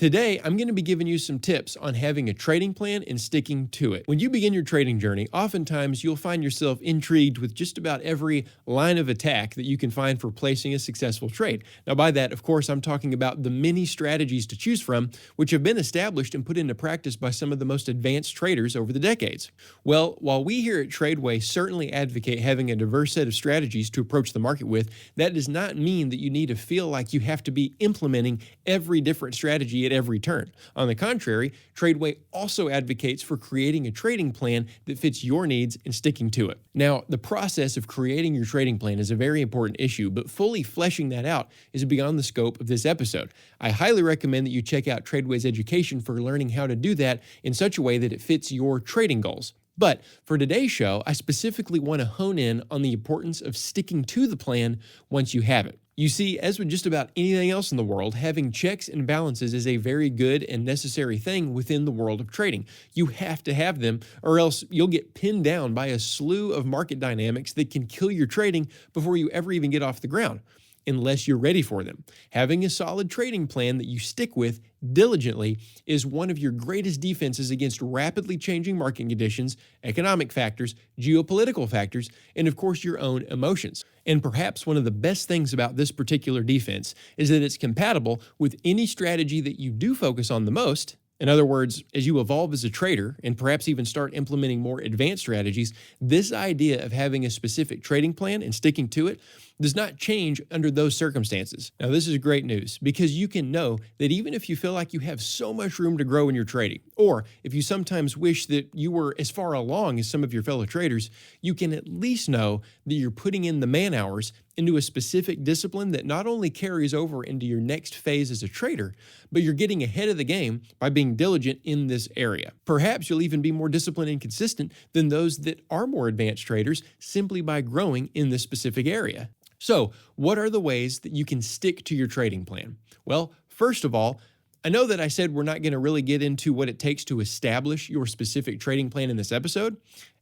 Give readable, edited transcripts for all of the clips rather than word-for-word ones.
Today, I'm going to be giving you some tips on having a trading plan and sticking to it. When you begin your trading journey, oftentimes you'll find yourself intrigued with just about every line of attack that you can find for placing a successful trade. Now, by that, of course, I'm talking about the many strategies to choose from, which have been established and put into practice by some of the most advanced traders over the decades. Well, while we here at TRADEway certainly advocate having a diverse set of strategies to approach the market with, that does not mean that you need to feel like you have to be implementing every different strategy at every turn. On the contrary, TRADEway also advocates for creating a trading plan that fits your needs and sticking to it. Now, the process of creating your trading plan is a very important issue, but fully fleshing that out is beyond the scope of this episode. I highly recommend that you check out TRADEway's education for learning how to do that in such a way that it fits your trading goals. But for today's show, I specifically want to hone in on the importance of sticking to the plan once you have it. You see, as with just about anything else in the world, having checks and balances is a very good and necessary thing within the world of trading. You have to have them, or else you'll get pinned down by a slew of market dynamics that can kill your trading before you ever even get off the ground, unless you're ready for them. Having a solid trading plan that you stick with diligently is one of your greatest defenses against rapidly changing market conditions, economic factors, geopolitical factors, and of course your own emotions. And perhaps one of the best things about this particular defense is that it's compatible with any strategy that you do focus on the most. In other words, as you evolve as a trader and perhaps even start implementing more advanced strategies, this idea of having a specific trading plan and sticking to it does not change under those circumstances. Now, this is great news because you can know that even if you feel like you have so much room to grow in your trading, or if you sometimes wish that you were as far along as some of your fellow traders, you can at least know that you're putting in the man hours into a specific discipline that not only carries over into your next phase as a trader, but you're getting ahead of the game by being diligent in this area. Perhaps you'll even be more disciplined and consistent than those that are more advanced traders simply by growing in this specific area. So, what are the ways that you can stick to your trading plan? Well, first of all, I know that I said we're not going to really get into what it takes to establish your specific trading plan in this episode.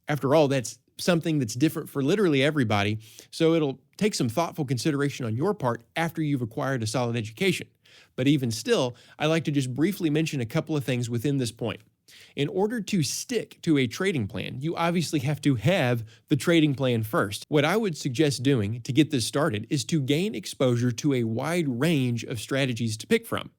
After all, that's something that's different for literally everybody, so it'll take some thoughtful consideration on your part after you've acquired a solid education. But even still, I like to just briefly mention a couple of things within this point. In order to stick to a trading plan, you obviously have to have the trading plan first. What I would suggest doing to get this started is to gain exposure to a wide range of strategies to pick from.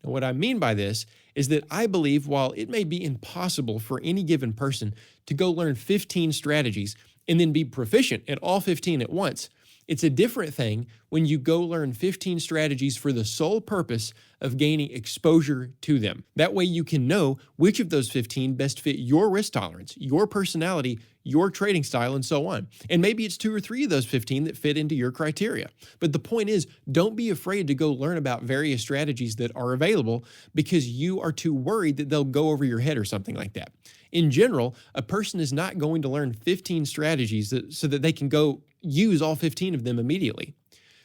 Now, what I mean by this is that I believe while it may be impossible for any given person to go learn 15 strategies and then be proficient at all 15 at once, it's a different thing when you go learn 15 strategies for the sole purpose of gaining exposure to them. That way you can know which of those 15 best fit your risk tolerance, your personality, your trading style, and so on. And maybe it's 2 or 3 of those 15 that fit into your criteria. But the point is, don't be afraid to go learn about various strategies that are available because you are too worried that they'll go over your head or something like that. In general, a person is not going to learn 15 strategies so that they can go use all 15 of them immediately.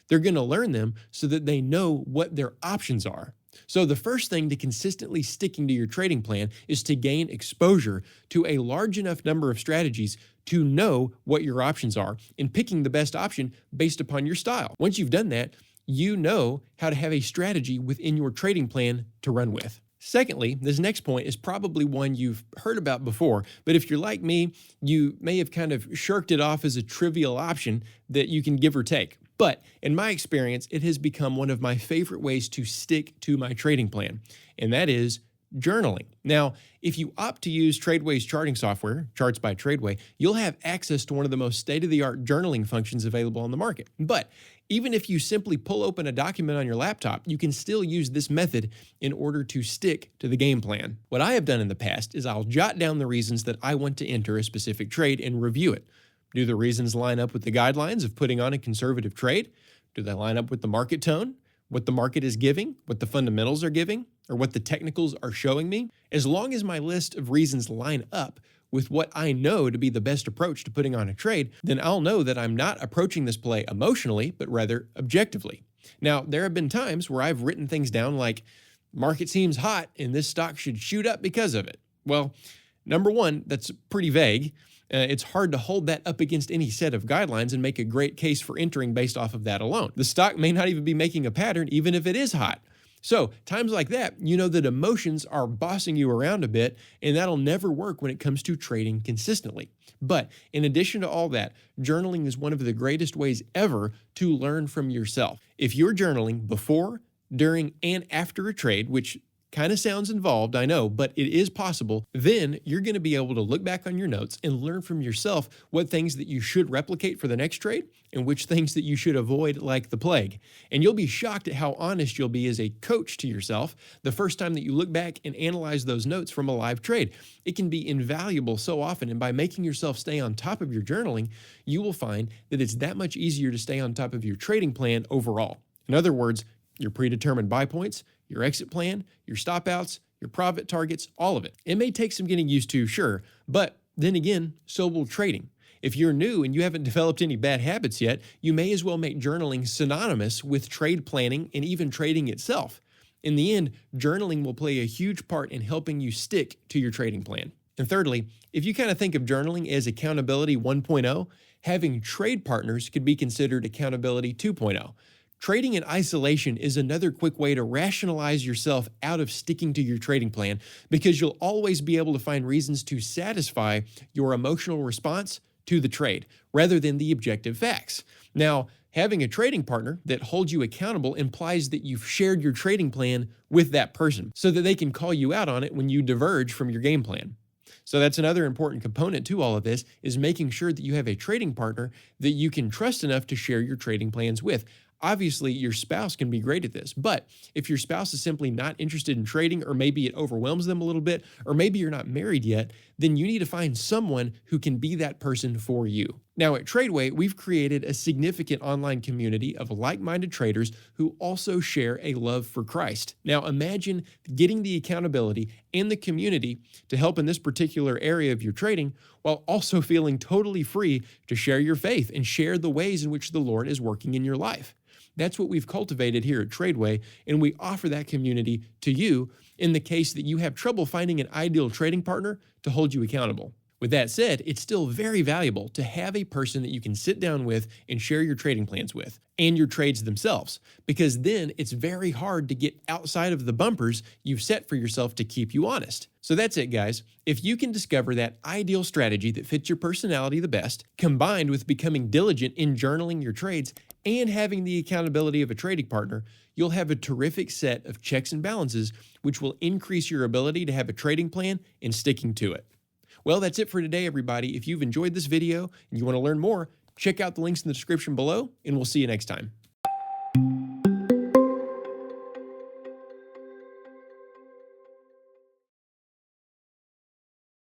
They're going to learn them so that they know what their options are. So the first thing to consistently sticking to your trading plan is to gain exposure to a large enough number of strategies to know what your options are and picking the best option based upon your style. Once you've done that, you know how to have a strategy within your trading plan to run with. Secondly, this next point is probably one you've heard about before, but if you're like me, you may have kind of shirked it off as a trivial option that you can give or take. But in my experience, it has become one of my favorite ways to stick to my trading plan, and that is journaling. Now, if you opt to use TRADEway's charting software, Charts by TRADEway, you'll have access to one of the most state-of-the-art journaling functions available on the market. But even if you simply pull open a document on your laptop, you can still use this method in order to stick to the game plan. What I have done in the past is I'll jot down the reasons that I want to enter a specific trade and review it. Do the reasons line up with the guidelines of putting on a conservative trade? Do they line up with the market tone, what the market is giving, what the fundamentals are giving, or what the technicals are showing me? As long as my list of reasons line up with what I know to be the best approach to putting on a trade, then I'll know that I'm not approaching this play emotionally, but rather objectively. Now, there have been times where I've written things down like, market seems hot and this stock should shoot up because of it. Well, number one, that's pretty vague. It's hard to hold that up against any set of guidelines and make a great case for entering based off of that alone. The stock may not even be making a pattern, even if it is hot. So, times like that, you know that emotions are bossing you around a bit, and that'll never work when it comes to trading consistently. But in addition to all that, journaling is one of the greatest ways ever to learn from yourself. If you're journaling before, during, and after a trade, which kind of sounds involved, I know, but it is possible, then you're going to be able to look back on your notes and learn from yourself what things that you should replicate for the next trade and which things that you should avoid like the plague. And you'll be shocked at how honest you'll be as a coach to yourself the first time that you look back and analyze those notes from a live trade. It can be invaluable so often, and by making yourself stay on top of your journaling, you will find that it's that much easier to stay on top of your trading plan overall. In other words, your predetermined buy points, your exit plan, your stop outs, your profit targets, all of it. It may take some getting used to, sure, but then again, so will trading. If you're new and you haven't developed any bad habits yet, you may as well make journaling synonymous with trade planning and even trading itself. In the end, journaling will play a huge part in helping you stick to your trading plan. And thirdly, if you kind of think of journaling as accountability 1.0, having trade partners could be considered accountability 2.0. Trading in isolation is another quick way to rationalize yourself out of sticking to your trading plan, because you'll always be able to find reasons to satisfy your emotional response to the trade rather than the objective facts. Now, having a trading partner that holds you accountable implies that you've shared your trading plan with that person so that they can call you out on it when you diverge from your game plan. So that's another important component to all of this, is making sure that you have a trading partner that you can trust enough to share your trading plans with. Obviously, your spouse can be great at this, but if your spouse is simply not interested in trading, or maybe it overwhelms them a little bit, or maybe you're not married yet, then you need to find someone who can be that person for you. Now at TRADEway, we've created a significant online community of like-minded traders who also share a love for Christ. Now imagine getting the accountability and the community to help in this particular area of your trading, while also feeling totally free to share your faith and share the ways in which the Lord is working in your life. That's what we've cultivated here at TRADEway, and we offer that community to you in the case that you have trouble finding an ideal trading partner to hold you accountable. With that said, it's still very valuable to have a person that you can sit down with and share your trading plans with, and your trades themselves, because then it's very hard to get outside of the bumpers you've set for yourself to keep you honest. So that's it, guys. If you can discover that ideal strategy that fits your personality the best, combined with becoming diligent in journaling your trades and having the accountability of a trading partner, you'll have a terrific set of checks and balances, which will increase your ability to have a trading plan and sticking to it. Well, that's it for today, everybody. If you've enjoyed this video and you want to learn more, check out the links in the description below, and we'll see you next time.